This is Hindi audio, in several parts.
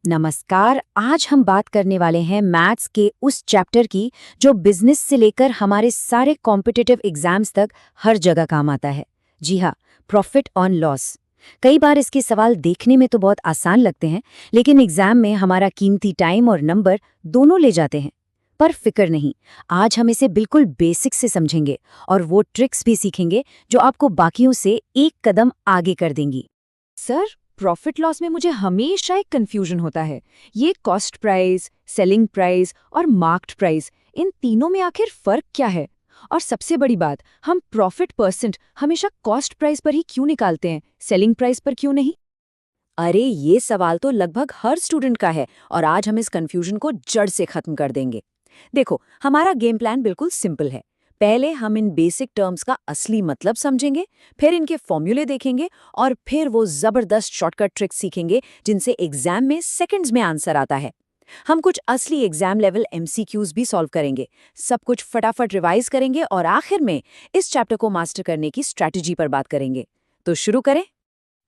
नमस्कार। आज हम बात करने वाले हैं मैथ्स के उस चैप्टर की जो बिजनेस से लेकर हमारे सारे कॉम्पिटिटिव एग्जाम्स तक हर जगह काम आता है। जी हाँ, प्रॉफिट ऑन लॉस। कई बार इसके सवाल देखने में तो बहुत आसान लगते हैं, लेकिन एग्जाम में हमारा कीमती टाइम और नंबर दोनों ले जाते हैं। पर फिक्र नहीं, आज हम इसे बिल्कुल बेसिक से समझेंगे और वो ट्रिक्स भी सीखेंगे जो आपको बाकियों से एक कदम आगे कर देंगी। सर, प्रॉफिट लॉस में मुझे हमेशा एक कंफ्यूजन होता है। ये कॉस्ट प्राइस, सेलिंग प्राइस और मार्क्ड प्राइस, इन तीनों में आखिर फर्क क्या है? और सबसे बड़ी बात, हम प्रॉफिट परसेंट हमेशा कॉस्ट प्राइस पर ही क्यों निकालते हैं, सेलिंग प्राइस पर क्यों नहीं? अरे ये सवाल तो लगभग हर स्टूडेंट का है और आज हम इस कंफ्यूजन को जड़ से खत्म कर देंगे। देखो, हमारा गेम प्लान बिल्कुल सिंपल है। पहले हम इन बेसिक टर्म्स का असली मतलब समझेंगे, फिर इनके फॉर्मूले देखेंगे और फिर वो जबरदस्त शॉर्टकट ट्रिक्स सीखेंगे जिनसे एग्जाम में सेकंड्स में आंसर आता है। हम कुछ असली एग्जाम लेवल एमसीक्यूज भी सॉल्व करेंगे, सब कुछ फटाफट रिवाइज करेंगे और आखिर में इस चैप्टर को मास्टर करने की स्ट्रैटेजी पर बात करेंगे। तो शुरू करें।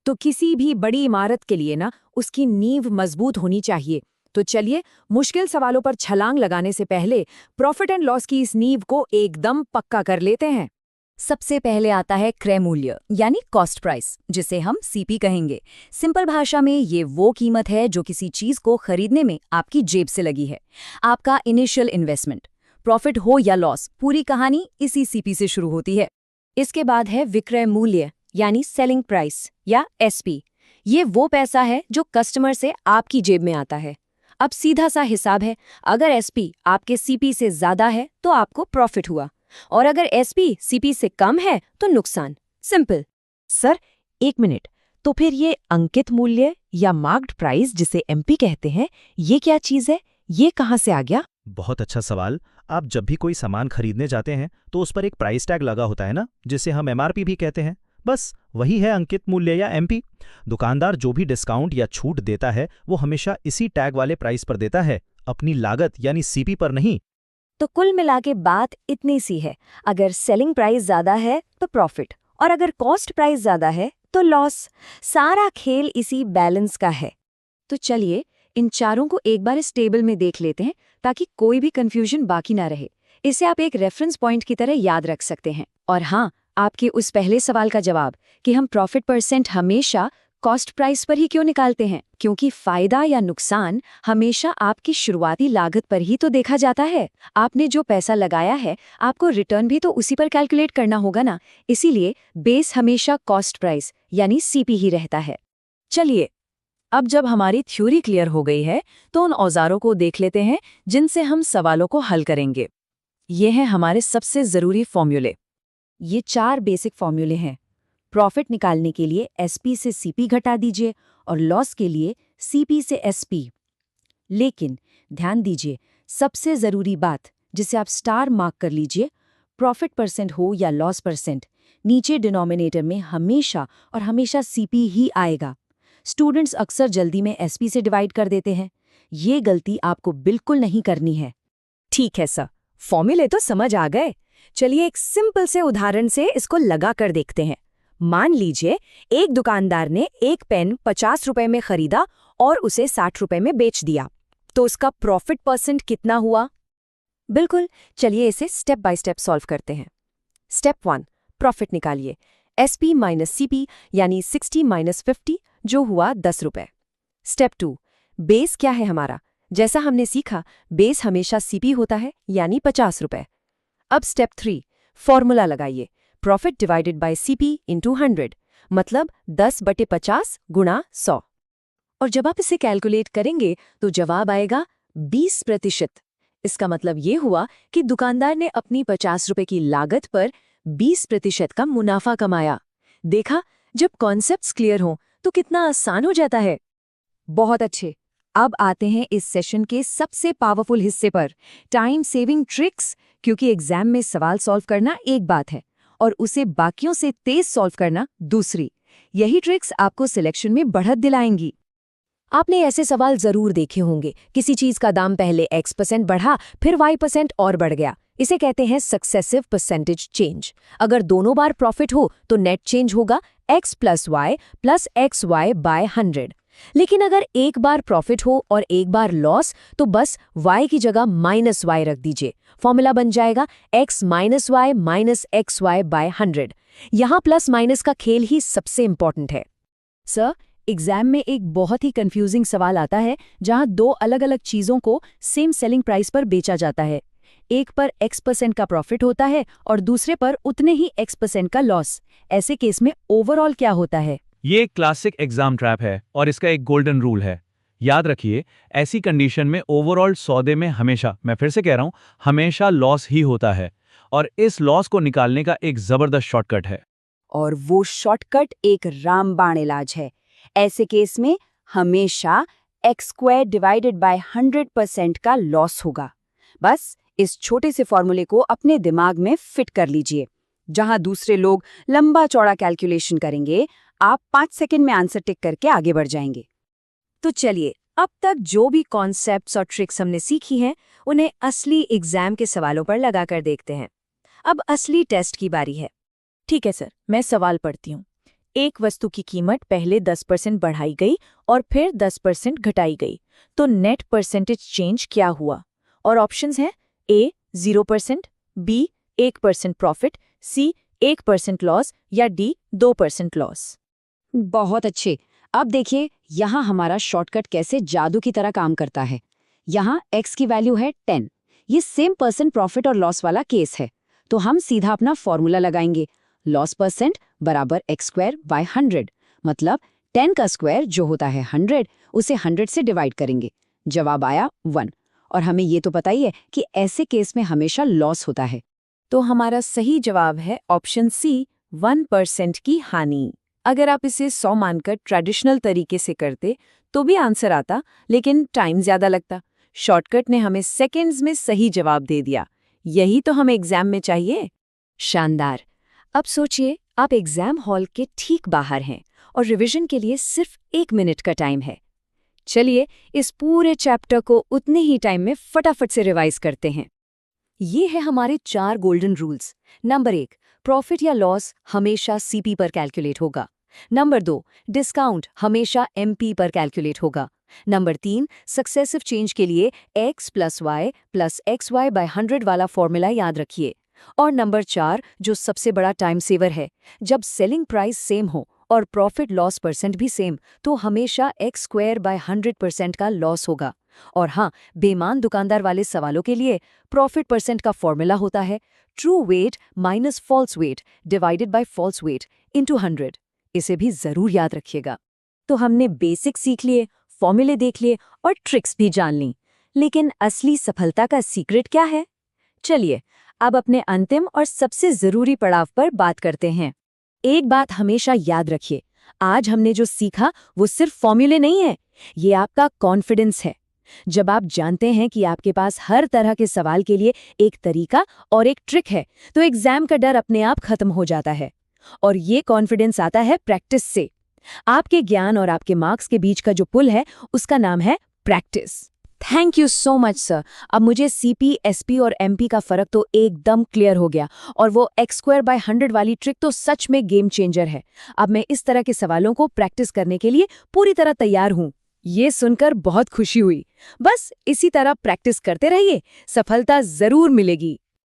तो किसी भी बड़ी इमारत के लिए ना उसकी नींव मजबूत होनी चाहिए। तो चलिए, मुश्किल सवालों पर छलांग लगाने से पहले प्रॉफिट एंड लॉस की इस नींव को एकदम पक्का कर लेते हैं। सबसे पहले आता है क्रय मूल्य यानी कॉस्ट प्राइस, जिसे हम सीपी कहेंगे। सिंपल भाषा में ये वो कीमत है जो किसी चीज को खरीदने में आपकी जेब से लगी है, आपका इनिशियल इन्वेस्टमेंट। प्रॉफिट हो या लॉस, पूरी कहानी इसी सीपी से शुरू होती है। इसके बाद है विक्रय मूल्य यानी सेलिंग प्राइस या एसपी। ये वो पैसा है जो कस्टमर से आपकी जेब में आता है। अब सीधा सा हिसाब है, अगर एसपी आपके सीपी से ज्यादा है तो आपको प्रॉफिट हुआ, और अगर एसपी सीपी से कम है तो नुकसान। सिंपल। सर, एक मिनट, तो फिर ये अंकित मूल्य या मार्क्ड प्राइस जिसे एमपी कहते हैं, ये क्या चीज है? ये कहाँ से आ गया? बहुत अच्छा सवाल। आप जब भी कोई सामान खरीदने जाते हैं तो उस पर एक प्राइस टैग लगा होता है ना, जिसे हम एमआरपी भी कहते हैं। बस वही है अंकित मूल्य या एमपी। दुकानदार जो भी डिस्काउंट या छूट देता है वो हमेशा इसी टैग वाले प्राइस पर देता है, अपनी लागत यानी सीपी पर नहीं। तो कुल मिला के बात इतनी सी है, अगर सेलिंग प्राइस ज्यादा है तो प्रॉफिट, और अगर कॉस्ट प्राइस ज्यादा है तो लॉस। सारा खेल इसी बैलेंस का है। तो चलिए, इन चारों को एक बार इस टेबल में देख लेते हैं ताकि कोई भी कंफ्यूजन बाकी ना रहे। इसे आप एक रेफरेंस पॉइंट की तरह याद रख सकते हैं। और हाँ, आपके उस पहले सवाल का जवाब कि हम प्रॉफिट परसेंट हमेशा कॉस्ट प्राइस पर ही क्यों निकालते हैं, क्योंकि फायदा या नुकसान हमेशा आपकी शुरुआती लागत पर ही तो देखा जाता है। आपने जो पैसा लगाया है, आपको रिटर्न भी तो उसी पर कैलकुलेट करना होगा ना। इसीलिए बेस हमेशा कॉस्ट प्राइस यानी सीपी ही रहता है। चलिए, अब जब हमारी थ्योरी क्लियर हो गई है तो उन औजारों को देख लेते हैं जिनसे हम सवालों को हल करेंगे। ये हैं हमारे सबसे जरूरी फॉर्मूले। ये 4 बेसिक फॉर्मूले हैं। प्रॉफिट निकालने के लिए एसपी से सीपी घटा दीजिए और लॉस के लिए सीपी से एसपी। लेकिन ध्यान दीजिए, सबसे ज़रूरी बात जिसे आप स्टार मार्क कर लीजिए, प्रॉफिट परसेंट हो या लॉस परसेंट, नीचे डिनोमिनेटर में हमेशा और हमेशा सीपी ही आएगा। स्टूडेंट्स अक्सर जल्दी में एसपी से डिवाइड कर देते हैं। ये गलती आपको बिल्कुल नहीं करनी है। ठीक है सर, फॉर्मूले तो समझ आ गए। चलिए एक सिंपल से उदाहरण से इसको लगा कर देखते हैं। मान लीजिए एक दुकानदार ने एक पेन 50 रुपए में खरीदा और उसे 60 रुपए में बेच दिया, तो उसका प्रॉफिट परसेंट कितना हुआ? बिल्कुल, चलिए इसे स्टेप बाय स्टेप सॉल्व करते हैं। स्टेप 1, प्रॉफिट निकालिए। एसपी माइनस सीपी यानी 60 माइनस 50 जो हुआ 10 रुपए। स्टेप 2, बेस क्या है हमारा? जैसा हमने सीखा, बेस हमेशा सीपी होता है यानी 50 रुपए। अब स्टेप 3, फॉर्मूला लगाइए। Profit divided by CP into 100, मतलब 10/50 गुणा 100। और जब आप इसे कैलकुलेट करेंगे तो जवाब आएगा 20%। इसका मतलब ये हुआ कि दुकानदार ने अपनी 50 रुपए की लागत पर 20% का मुनाफा कमाया। देखा, जब कॉन्सेप्ट्स क्लियर हों तो कितना आसान हो जाता है। बहुत अच्छे। अब आते हैं इस सेशन के सबसे पावरफुल हिस्से पर, टाइम सेविंग ट्रिक्स। क्योंकि एग्जाम में सवाल सॉल्व करना एक बात है और उसे बाकियों से तेज सॉल्व करना दूसरी। यही ट्रिक्स आपको सिलेक्शन में बढ़त दिलाएंगी। आपने ऐसे सवाल जरूर देखे होंगे, किसी चीज का दाम पहले X% बढ़ा, फिर Y% और बढ़ गया। इसे कहते हैं सक्सेसिव परसेंटेज चेंज। अगर दोनों बार प्रॉफिट हो तो नेट चेंज होगा X + Y + XY/100। लेकिन अगर एक बार प्रॉफिट हो और एक बार लॉस, तो बस y की जगह -y रख दीजिए। फॉर्मूला बन जाएगा x - y - xy/100। यहाँ प्लस माइनस का खेल ही सबसे इंपॉर्टेंट है। सर, एग्जाम में एक बहुत ही कंफ्यूजिंग सवाल आता है जहां दो अलग अलग चीजों को सेम सेलिंग प्राइस पर बेचा जाता है। एक पर x% का प्रॉफिट होता है और दूसरे पर उतने ही x% का लॉस। ऐसे केस में ओवरऑल क्या होता है? ये एक क्लासिक एग्जाम ट्रैप है और इसका एक गोल्डन रूल है। याद रखिए, ऐसी कंडीशन में ओवरऑल सौदे में हमेशा, मैं फिर से कह रहा हूं, हमेशा लॉस ही होता है और इस लॉस को निकालने का एक जबरदस्त शॉर्टकट है। और वो शॉर्टकट एक रामबाण इलाज है। ऐसे केस में हमेशा x² डिवाइडेड बाय 100% का लॉस होगा। बस इस छोटे से फॉर्मूले को अपने दिमाग में फिट कर लीजिए। जहां दूसरे लोग लंबा चौड़ा कैलकुलेशन करेंगे, आप 5 सेकंड में आंसर टिक करके आगे बढ़ जाएंगे। तो चलिए, अब तक जो भी कॉन्सेप्ट्स और ट्रिक्स हमने सीखी हैं, उन्हें असली एग्जाम के सवालों पर लगाकर देखते हैं। अब असली टेस्ट की बारी है। ठीक है सर, मैं सवाल पढ़ती हूँ। एक वस्तु की कीमत पहले 10% बढ़ाई गई और फिर 10% घटाई गई, तो नेट परसेंटेज चेंज क्या हुआ? और ऑप्शंस हैं A 0%, B 1% profit, C 1% loss या D 2% लॉस। बहुत अच्छे। अब देखिए यहाँ हमारा शॉर्टकट कैसे जादू की तरह काम करता है। यहाँ x की वैल्यू है 10। ये सेम परसेंट प्रॉफिट और लॉस वाला केस है, तो हम सीधा अपना फॉर्मूला लगाएंगे। लॉस परसेंट बराबर x² बाय 100, मतलब 10 का स्क्वायर जो होता है 100, उसे 100 से डिवाइड करेंगे। जवाब आया 1। और हमें ये तो पता ही है कि ऐसे केस में हमेशा लॉस होता है। तो हमारा सही जवाब है ऑप्शन C 1% की हानि। अगर आप इसे 100 मानकर ट्रेडिशनल तरीके से करते तो भी आंसर आता, लेकिन टाइम ज्यादा लगता। शॉर्टकट ने हमें सेकंड्स में सही जवाब दे दिया। यही तो हमें एग्जाम में चाहिए। शानदार। अब सोचिए, आप एग्जाम हॉल के ठीक बाहर हैं और रिवीजन के लिए सिर्फ 1 मिनट का टाइम है। चलिए, इस पूरे चैप्टर को उतने ही टाइम में फटाफट से रिवाइज करते हैं। ये है हमारे 4 गोल्डन रूल्स। नंबर 1, प्रॉफिट या लॉस हमेशा CP पर कैलकुलेट होगा। नंबर 2, डिस्काउंट हमेशा MP पर कैलकुलेट होगा। नंबर 3, सक्सेसिव चेंज के लिए x + y + xy/100 वाला फॉर्मूला याद रखिए। और नंबर 4, जो सबसे बड़ा टाइम सेवर है, जब सेलिंग प्राइस सेम हो और प्रॉफिट लॉस परसेंट भी सेम, तो हमेशा x²/100% का लॉस होगा। और हाँ, बेईमान दुकानदार वाले सवालों के लिए प्रॉफिट परसेंट का फॉर्मूला होता है true weight minus false weight divided by false weight into 100। इसे भी जरूर याद रखिएगा। तो हमने बेसिक सीख लिए, फॉर्मूले देख लिए और ट्रिक्स भी जान ली, लेकिन असली सफलता का सीक्रेट क्या है? चलिए, अब अपने अंतिम और सबसे जरूरी पड़ाव पर बात करते हैं। एक बात हमेशा याद रखिए, आज हमने जो सीखा वो सिर्फ फॉर्मूले नहीं है, ये आपका कॉन्फिडेंस है। जब आप जानते हैं कि आपके पास हर तरह के सवाल के लिए एक तरीका और एक ट्रिक है, तो एग्जाम का डर अपने आप खत्म हो जाता है। और ये कॉन्फिडेंस आता है प्रैक्टिस से। आपके ज्ञान और आपके मार्क्स के बीच का जो पुल है, उसका नाम है practice. Thank you so much sir. अब मुझे CP, SP और MP का फर्क तो एकदम क्लियर हो गया, और वो x²/100 वाली ट्रिक तो सच में गेम चेंजर है। अब मैं इस तरह के सवालों को प्रैक्टिस करने के लिए पूरी तरह तैयार हूँ। ये सुनकर बहुत खुशी हुई। बस इसी तरह प्रैक्टिस करते रहिए, सफलता जरूर मिलेगी।